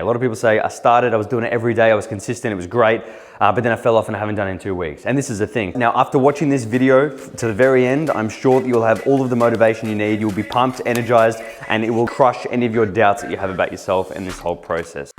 A lot of people say, I was doing it every day, I was consistent, it was great, but then I fell off and I haven't done it in 2 weeks. And this is the thing. Now, after watching this video to the very end, I'm sure that you'll have all of the motivation you need. You'll be pumped, energized, and it will crush any of your doubts that you have about yourself in this whole process.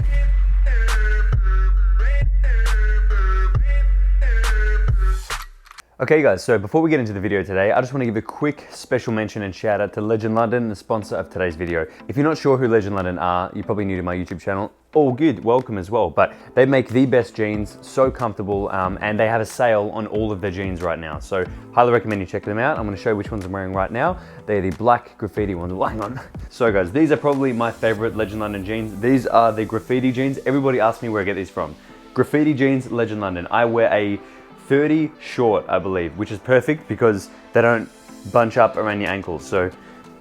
Okay guys, so before we get into the video today, I just want to give a quick special mention and shout out to Legend London, the sponsor of today's video. If you're not sure who Legend London are, you're probably new to my YouTube channel. All good, welcome as well. But they make the best jeans, so comfortable, and they have a sale on all of their jeans right now. So highly recommend you check them out. I'm going to show you which ones I'm wearing right now. They're the black graffiti ones. Well, hang on. So guys, these are probably my favorite Legend London jeans. These are the graffiti jeans. Everybody asks me where I get these from. Graffiti jeans, Legend London. I wear a 30 short, I believe, which is perfect because they don't bunch up around your ankles. So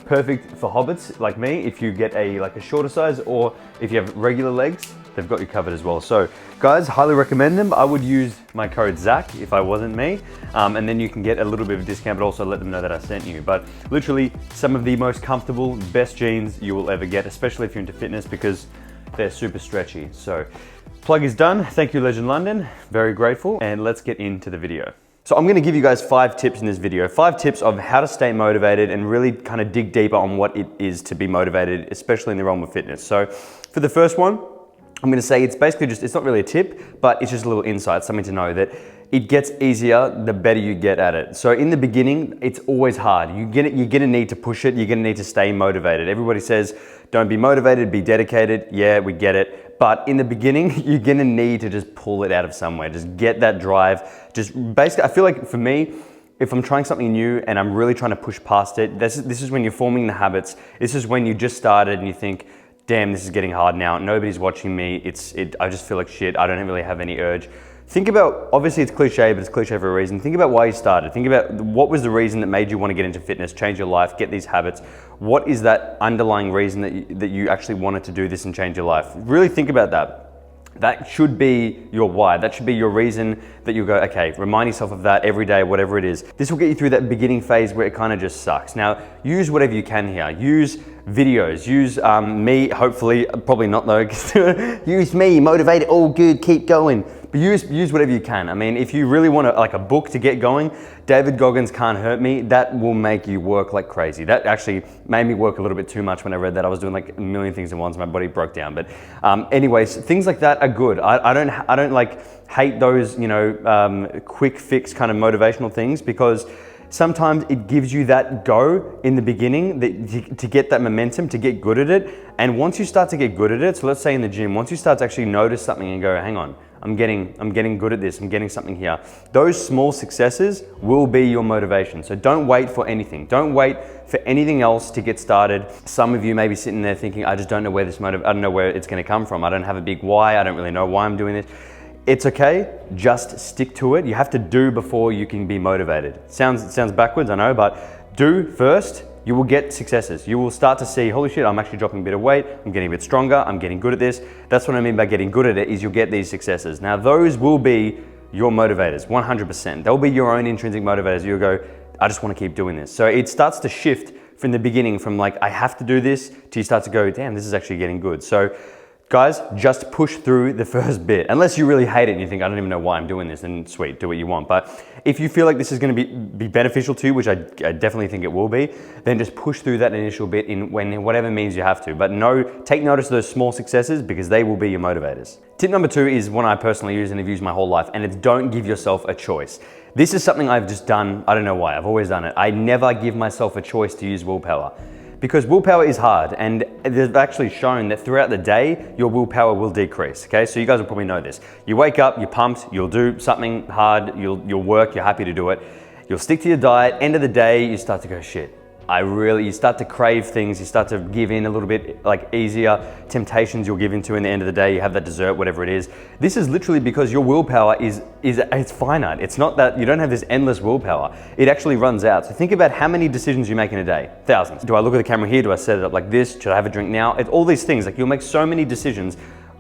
perfect for hobbits like me. If you get a shorter size, or if you have regular legs, they've got you covered as well. So guys, highly recommend them. I would use my code Zach if I wasn't me, and then you can get a little bit of a discount, but also let them know that I sent you. But literally some of the most comfortable, best jeans you will ever get, especially if you're into fitness, because they're super stretchy. So plug is done. Thank you, Legend London. Very grateful. And let's get into the video. So I'm gonna give you guys 5 tips in this video. 5 tips of how to stay motivated and really kind of dig deeper on what it is to be motivated, especially in the realm of fitness. So for the first one, I'm gonna say it's basically just, it's not really a tip, but it's just a little insight, something to know that it gets easier the better you get at it. So in the beginning, it's always hard. You're gonna need to push it. You're gonna need to stay motivated. Everybody says, don't be motivated, be dedicated. Yeah, we get it. But in the beginning, you're gonna need to just pull it out of somewhere. Just get that drive. Just basically, I feel like for me, if I'm trying something new and I'm really trying to push past it, this is when you're forming the habits. This is when you just started and you think, damn, this is getting hard now. Nobody's watching me. I just feel like shit. I don't really have any urge. Think about, obviously it's cliche, but it's cliche for a reason. Think about why you started. Think about what was the reason that made you want to get into fitness, change your life, get these habits. What is that underlying reason that you actually wanted to do this and change your life? Really think about that. That should be your why. That should be your reason that you go, okay, remind yourself of that every day, whatever it is. This will get you through that beginning phase where it kind of just sucks. Now, use whatever you can here. Use videos, use me, hopefully, probably not though. Use me, motivate it, all good, keep going. But use whatever you can. I mean, if you really want a book to get going, David Goggins' Can't Hurt Me, that will make you work like crazy. That actually made me work a little bit too much when I read that. I was doing like a million things at once, my body broke down. But anyways, things like that are good. I don't like hate those, quick fix kind of motivational things, because sometimes it gives you that go in the beginning to get that momentum, to get good at it. And once you start to get good at it, so let's say in the gym, once you start to actually notice something and go, hang on, I'm getting good at this, I'm getting something here. Those small successes will be your motivation. So don't wait for anything. Don't wait for anything else to get started. Some of you may be sitting there thinking, I just don't know where I don't know where it's gonna come from. I don't have a big why. I don't really know why I'm doing this. It's okay, just stick to it. You have to do before you can be motivated. Sounds backwards, I know, but do first. You will get successes. You will start to see, holy shit, I'm actually dropping a bit of weight, I'm getting a bit stronger, I'm getting good at this. That's what I mean by getting good at it, is you'll get these successes. Now those will be your motivators, 100%. They'll be your own intrinsic motivators. You'll go, I just want to keep doing this. So it starts to shift from the beginning, from like, I have to do this, to you start to go, damn, this is actually getting good. So guys, just push through the first bit. Unless you really hate it and you think, I don't even know why I'm doing this, then sweet, do what you want. But if you feel like this is gonna be beneficial to you, which I definitely think it will be, then just push through that initial bit in whatever means you have to. But take notice of those small successes, because they will be your motivators. Tip number 2 is one I personally use and have used my whole life, and it's don't give yourself a choice. This is something I've just done, I don't know why, I've always done it. I never give myself a choice to use willpower. Because willpower is hard, and they've actually shown that throughout the day, your willpower will decrease, okay? So you guys will probably know this. You wake up, you're pumped, you'll do something hard, you'll work, you're happy to do it. You'll stick to your diet, end of the day, you start to go, shit, you start to crave things, you start to give in a little bit, like easier temptations you'll give into in the end of the day, you have that dessert, whatever it is. This is literally because your willpower it's finite. It's not that you don't have this endless willpower. It actually runs out. So think about how many decisions you make in a day. Thousands. Do I look at the camera here? Do I set it up like this? Should I have a drink now? It's all these things, like you'll make so many decisions,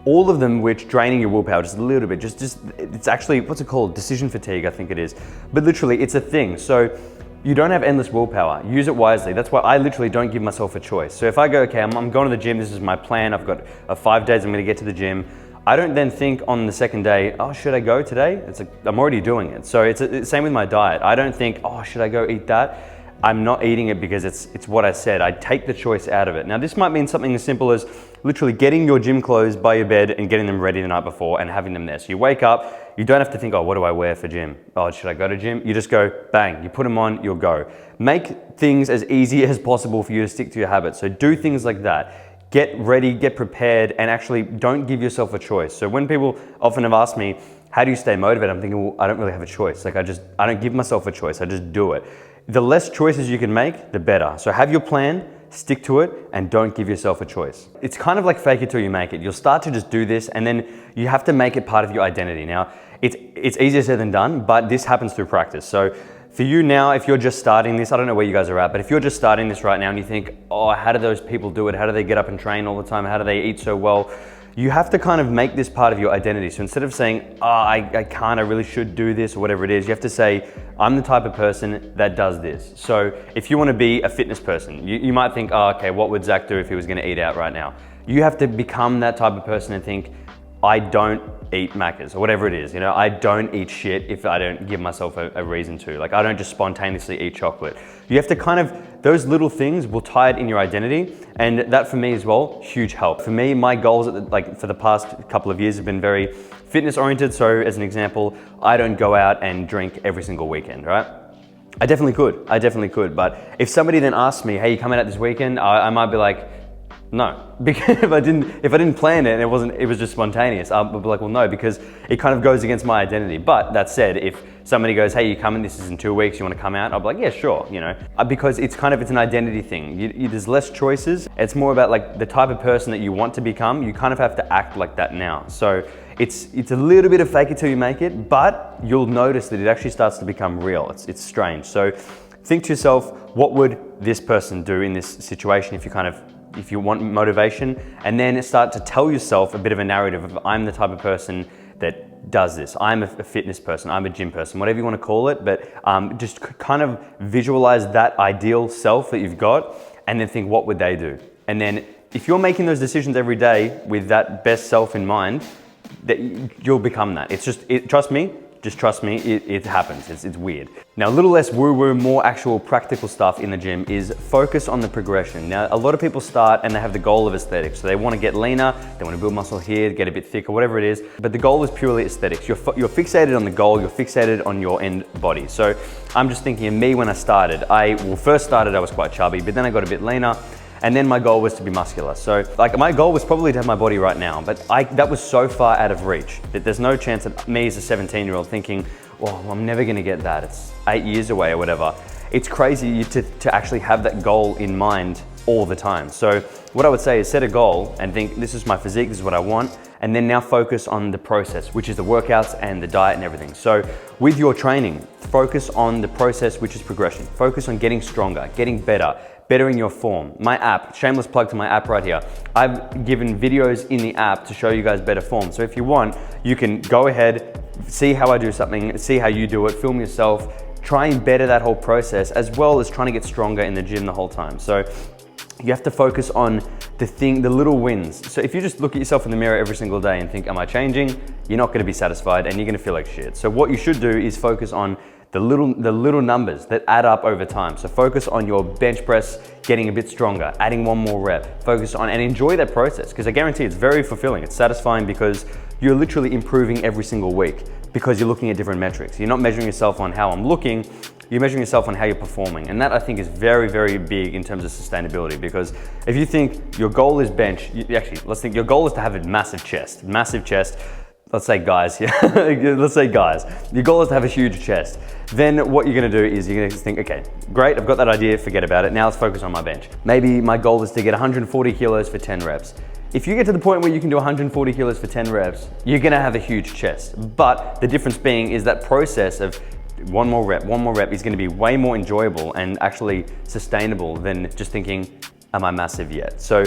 all of them which draining your willpower just a little bit. Just it's actually, what's it called? Decision fatigue, I think it is. But literally, it's a thing. So You don't have endless willpower. Use it wisely. That's why I literally don't give myself a choice. So if I go, okay, I'm going to the gym, this is my plan, I've got 5 days I'm gonna get to the gym, I don't then think on the second day, oh, should I go today? It's like, I'm already doing it. So it's the same with my diet. I don't think, oh, should I go eat that? I'm not eating it because it's what I said. I take the choice out of it. Now this might mean something as simple as literally getting your gym clothes by your bed and getting them ready the night before and having them there. So you wake up, you don't have to think, oh, what do I wear for gym? Oh, should I go to gym? You just go, bang, you put them on, you'll go. Make things as easy as possible for you to stick to your habits. So do things like that. Get ready, get prepared, and actually don't give yourself a choice. So when people often have asked me, how do you stay motivated? I'm thinking, well, I don't really have a choice. Like I don't give myself a choice, I just do it. The less choices you can make, the better. So have your plan, stick to it, and don't give yourself a choice. It's kind of like fake it till you make it. You'll start to just do this, and then you have to make it part of your identity. Now, it's easier said than done, but this happens through practice. So for you now, if you're just starting this, I don't know where you guys are at, but if you're just starting this right now and you think, oh, how do those people do it? How do they get up and train all the time? How do they eat so well? You have to kind of make this part of your identity. So instead of saying, oh, I can't, I really should do this, or whatever it is, you have to say, I'm the type of person that does this. So if you want to be a fitness person, you might think, oh, okay, what would Zach do if he was going to eat out right now? You have to become that type of person and think, I don't eat Maccas, or whatever it is. You know, I don't eat shit if I don't give myself a reason to. Like, I don't just spontaneously eat chocolate. You have to kind of, those little things will tie it in your identity. And that for me as well, huge help. For me, my goals for the past couple of years have been very fitness oriented. So as an example, I don't go out and drink every single weekend, right? I definitely could. But if somebody then asked me, hey, you coming out this weekend? I might be like, no, because if I didn't plan it and it was just spontaneous, I'd be like, well, no, because it kind of goes against my identity. But that said, if somebody goes, hey, you coming, this is in 2 weeks, you want to come out? I'll be like, yeah, sure, you know, because it's an identity thing. There's less choices. It's more about like the type of person that you want to become. You kind of have to act like that now. So it's a little bit of fake it till you make it, but you'll notice that it actually starts to become real. It's strange. So think to yourself, what would this person do in this situation if you want motivation, and then start to tell yourself a bit of a narrative of, I'm the type of person that does this. I'm a fitness person, I'm a gym person, whatever you want to call it, but just kind of visualize that ideal self that you've got, and then think, what would they do? And then if you're making those decisions every day with that best self in mind, that you'll become that. Trust me, it happens. It's weird. Now, a little less woo-woo, more actual practical stuff in the gym is focus on the progression. Now, a lot of people start and they have the goal of aesthetics. So they want to get leaner, they want to build muscle here, get a bit thicker, whatever it is. But the goal is purely aesthetics. You're fixated on the goal, you're fixated on your end body. So I'm just thinking of me when I started. First started, I was quite chubby, but then I got a bit leaner. And then my goal was to be muscular. So like my goal was probably to have my body right now, but that was so far out of reach that there's no chance that me as a 17-year-old thinking, oh, I'm never gonna get that. It's 8 years away or whatever. It's crazy to actually have that goal in mind all the time. So what I would say is set a goal and think, this is my physique, this is what I want, and then now focus on the process, which is the workouts and the diet and everything. So with your training, focus on the process, which is progression. Focus on getting stronger, getting bettering your form. My app, shameless plug to my app right here. I've given videos in the app to show you guys better form. So if you want, you can go ahead, see how I do something, see how you do it, film yourself, try and better that whole process, as well as trying to get stronger in the gym the whole time. So you have to focus on the little wins. So if you just look at yourself in the mirror every single day and think, am I changing? You're not gonna be satisfied and you're gonna feel like shit. So what you should do is focus on the little numbers that add up over time. So focus on your bench press getting a bit stronger, adding one more rep, focus on and enjoy that process, because I guarantee it's very fulfilling. It's satisfying because you're literally improving every single week because you're looking at different metrics. You're not measuring yourself on how I'm looking, you're measuring yourself on how you're performing. And that I think is very, very big in terms of sustainability, because if you think your goal is bench, let's think your goal is to have a massive chest. Let's say guys, yeah. Let's say guys. Your goal is to have a huge chest. Then what you're gonna do is you're gonna think, okay, great, I've got that idea, forget about it. Now let's focus on my bench. Maybe my goal is to get 140 kilos for 10 reps. If you get to the point where you can do 140 kilos for 10 reps, you're gonna have a huge chest. But the difference being is that process of one more rep is gonna be way more enjoyable and actually sustainable than just thinking, am I massive yet? So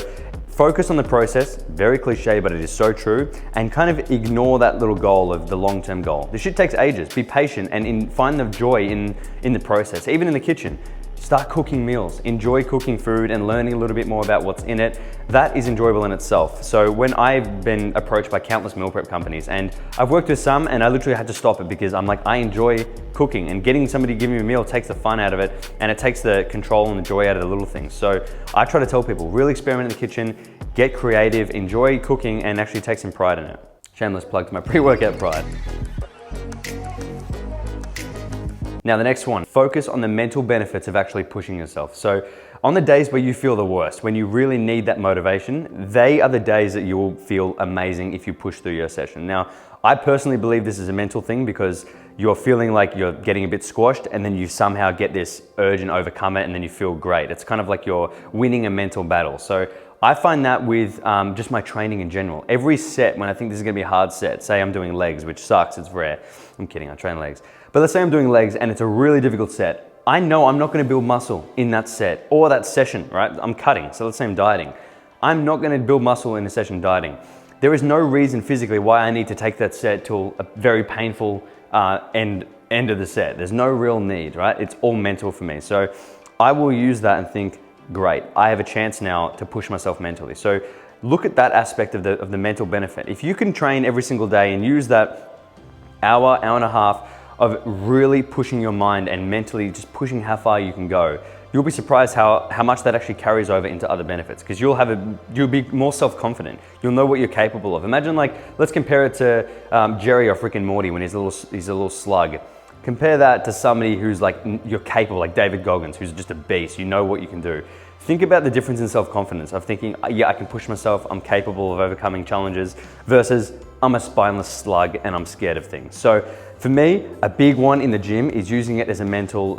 Focus on the process, very cliche, but it is so true, and kind of ignore that little goal of the long-term goal. This shit takes ages. Be patient and find the joy in the process, even in the kitchen. Start cooking meals, enjoy cooking food and learning a little bit more about what's in it. That is enjoyable in itself. So when I've been approached by countless meal prep companies, and I've worked with some and I literally had to stop it because I'm like, I enjoy cooking, and getting somebody to give me a meal takes the fun out of it, and it takes the control and the joy out of the little things. So I try to tell people, really experiment in the kitchen, get creative, enjoy cooking, and actually take some pride in it. Shameless plug to my pre-workout pride. Now the next one, focus on the mental benefits of actually pushing yourself. So on the days where you feel the worst, when you really need that motivation, they are the days that you will feel amazing if you push through your session. Now, I personally believe this is a mental thing because you're feeling like you're getting a bit squashed and then you somehow get this urge and overcome it and then you feel great. It's kind of like you're winning a mental battle. So I find that with just my training in general. Every set, when I think this is gonna be a hard set, say I'm doing legs, which sucks, it's rare. I'm kidding, I train legs. But let's say I'm doing legs and it's a really difficult set. I know I'm not gonna build muscle in that set or that session, right? I'm cutting, so let's say I'm dieting. I'm not gonna build muscle in a session dieting. There is no reason physically why I need to take that set to a very painful end of the set. There's no real need, right? It's all mental for me. So I will use that and think, great, I have a chance now to push myself mentally. So look at that aspect of the mental benefit. If you can train every single day and use that hour and a half of really pushing your mind and mentally just pushing how far you can go, you'll be surprised how much that actually carries over into other benefits, because you'll be more self-confident. You'll know what you're capable of. Imagine, like, let's compare it to Jerry off Rick and Morty when he's a little slug. Compare that to somebody who's like, you're capable, like David Goggins, who's just a beast. You know what you can do. Think about the difference in self-confidence of thinking, yeah, I can push myself, I'm capable of overcoming challenges, versus I'm a spineless slug and I'm scared of things. So for me, a big one in the gym is using it as a mental,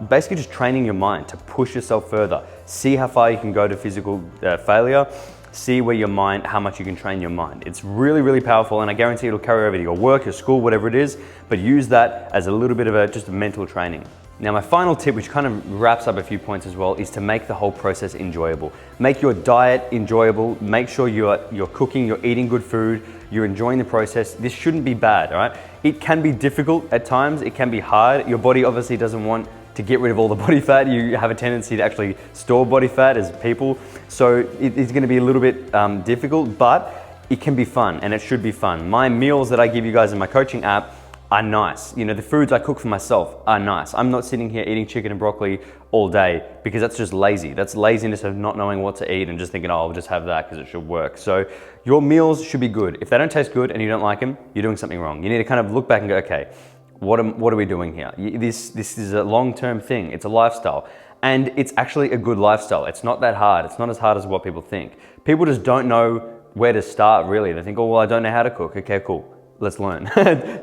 basically just training your mind to push yourself further. See how far you can go to physical failure. See where your mind, how much you can train your mind. It's really, really powerful, and I guarantee it'll carry over to your work, your school, whatever it is, but use that as a little bit of just a mental training. Now, my final tip, which kind of wraps up a few points as well, is to make the whole process enjoyable. Make your diet enjoyable. Make sure you're cooking, you're eating good food, you're enjoying the process. This shouldn't be bad, all right? It can be difficult at times. It can be hard. Your body obviously doesn't want to get rid of all the body fat. You have a tendency to actually store body fat as people. So it's gonna be a little bit difficult, but it can be fun, and it should be fun. My meals that I give you guys in my coaching app are nice. You know, the foods I cook for myself are nice. I'm not sitting here eating chicken and broccoli all day because that's just lazy. That's laziness of not knowing what to eat and just thinking, oh, I'll just have that because it should work. So your meals should be good. If they don't taste good and you don't like them, you're doing something wrong. You need to kind of look back and go, okay, what are we doing here? This is a long-term thing. It's a lifestyle, and it's actually a good lifestyle. It's not that hard. It's not as hard as what people think. People just don't know where to start, really. They think, oh, well, I don't know how to cook. Okay, cool. Let's learn.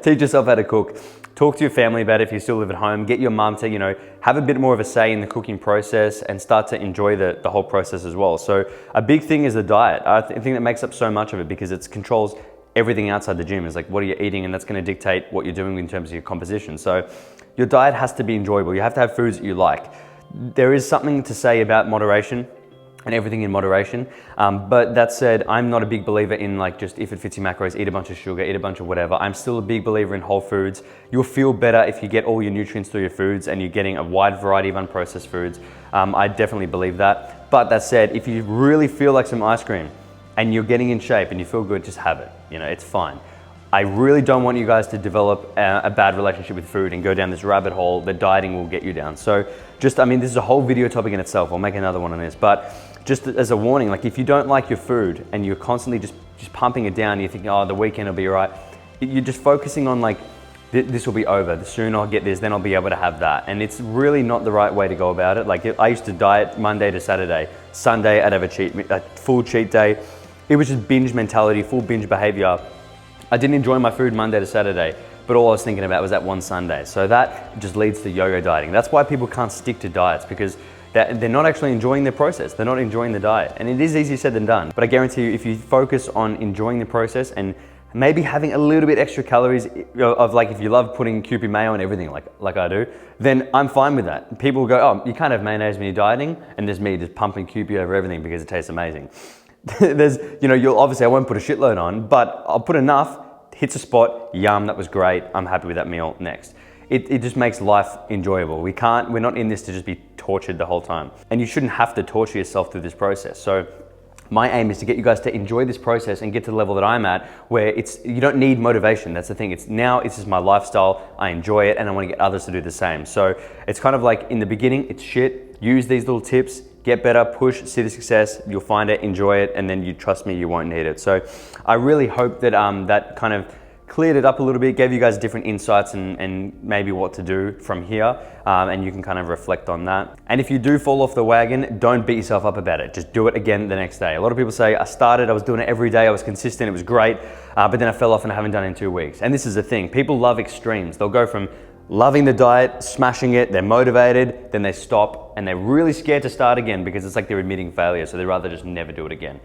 Teach yourself how to cook. Talk to your family about it if you still live at home. Get your mum to, you know, have a bit more of a say in the cooking process and start to enjoy the whole process as well. So a big thing is the diet. I think that makes up so much of it because it controls everything outside the gym. Is like, what are you eating? And that's going to dictate what you're doing in terms of your composition. So your diet has to be enjoyable. You have to have foods that you like. There is something to say about moderation and everything in moderation. But that said, I'm not a big believer in like just if it fits your macros, eat a bunch of sugar, eat a bunch of whatever. I'm still a big believer in whole foods. You'll feel better if you get all your nutrients through your foods and you're getting a wide variety of unprocessed foods. I definitely believe that. But that said, if you really feel like some ice cream and you're getting in shape and you feel good, just have it. You know, it's fine. I really don't want you guys to develop a bad relationship with food and go down this rabbit hole that dieting will get you down. So just, I mean, this is a whole video topic in itself. I'll make another one on this, but just as a warning, like if you don't like your food and you're constantly just pumping it down, you're thinking, oh, the weekend will be all right. You're just focusing on like, this will be over. The sooner I'll get this, then I'll be able to have that. And it's really not the right way to go about it. Like I used to diet Monday to Saturday. Sunday, I'd have a full cheat day. It was just binge mentality, full binge behavior. I didn't enjoy my food Monday to Saturday, but all I was thinking about was that one Sunday. So that just leads to yo-yo dieting. That's why people can't stick to diets, because they're not actually enjoying the process. They're not enjoying the diet. And it is easier said than done. But I guarantee you, if you focus on enjoying the process and maybe having a little bit extra calories of like, if you love putting Kewpie mayo on everything like I do, then I'm fine with that. People go, oh, you can't have mayonnaise when you're dieting, and there's me just pumping Kewpie over everything because it tastes amazing. there's, you'll obviously, I won't put a shitload on, but I'll put enough, hits a spot, yum, that was great, I'm happy with that meal, next. It just makes life enjoyable. We're not in this to just be tortured the whole time. And you shouldn't have to torture yourself through this process. So my aim is to get you guys to enjoy this process and get to the level that I'm at, where you don't need motivation. That's the thing. It's just my lifestyle. I enjoy it and I want to get others to do the same. So it's kind of like in the beginning, it's shit. Use these little tips, get better, push, see the success. You'll find it, enjoy it, and then you trust me, you won't need it. So I really hope that that kind of cleared it up a little bit, gave you guys different insights and maybe what to do from here, and you can kind of reflect on that. And if you do fall off the wagon, don't beat yourself up about it. Just do it again the next day. A lot of people say, I was doing it every day, I was consistent, it was great, but then I fell off and I haven't done it in 2 weeks. And this is the thing, people love extremes. They'll go from loving the diet, smashing it, they're motivated, then they stop, and they're really scared to start again because it's like they're admitting failure, so they'd rather just never do it again.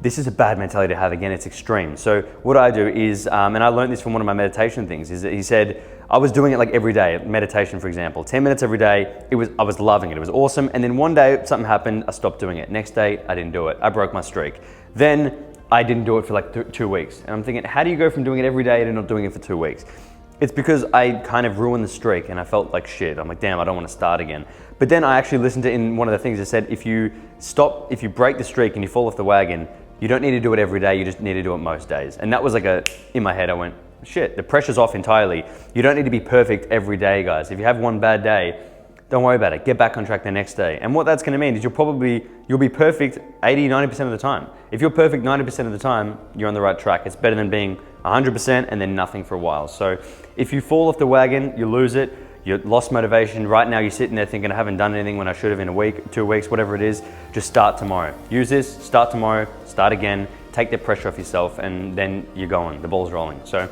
This is a bad mentality to have. Again, it's extreme. So what I do is, and I learned this from one of my meditation things, is that he said, I was doing it like every day, meditation for example, 10 minutes every day, I was loving it, it was awesome, and then one day something happened, I stopped doing it. Next day, I didn't do it, I broke my streak. Then I didn't do it for like 2 weeks. And I'm thinking, how do you go from doing it every day to not doing it for 2 weeks? It's because I kind of ruined the streak and I felt like shit. I'm like, damn, I don't want to start again. But then I actually listened to in one of the things that said, if you break the streak and you fall off the wagon, you don't need to do it every day, you just need to do it most days. And that was like in my head, I went, shit, the pressure's off entirely. You don't need to be perfect every day, guys. If you have one bad day, don't worry about it. Get back on track the next day. And what that's gonna mean is you'll be perfect 80, 90% of the time. If you're perfect 90% of the time, you're on the right track. It's better than being 100% and then nothing for a while. So if you fall off the wagon, you lose it, you lost motivation. Right now you're sitting there thinking I haven't done anything when I should have in a week, 2 weeks, whatever it is, just start tomorrow. Use this, start tomorrow, start again, take the pressure off yourself, and then you're going, the ball's rolling. So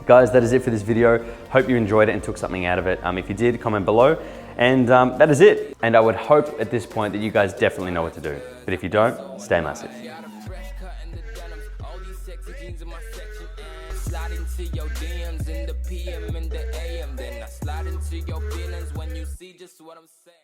guys, that is it for this video. Hope you enjoyed it and took something out of it. If you did, comment below. And that is it. And I would hope at this point that you guys definitely know what to do. But if you don't, stay massive. Slide into your DMs in the PM and the AM. Then I slide into your feelings when you see just what I'm saying.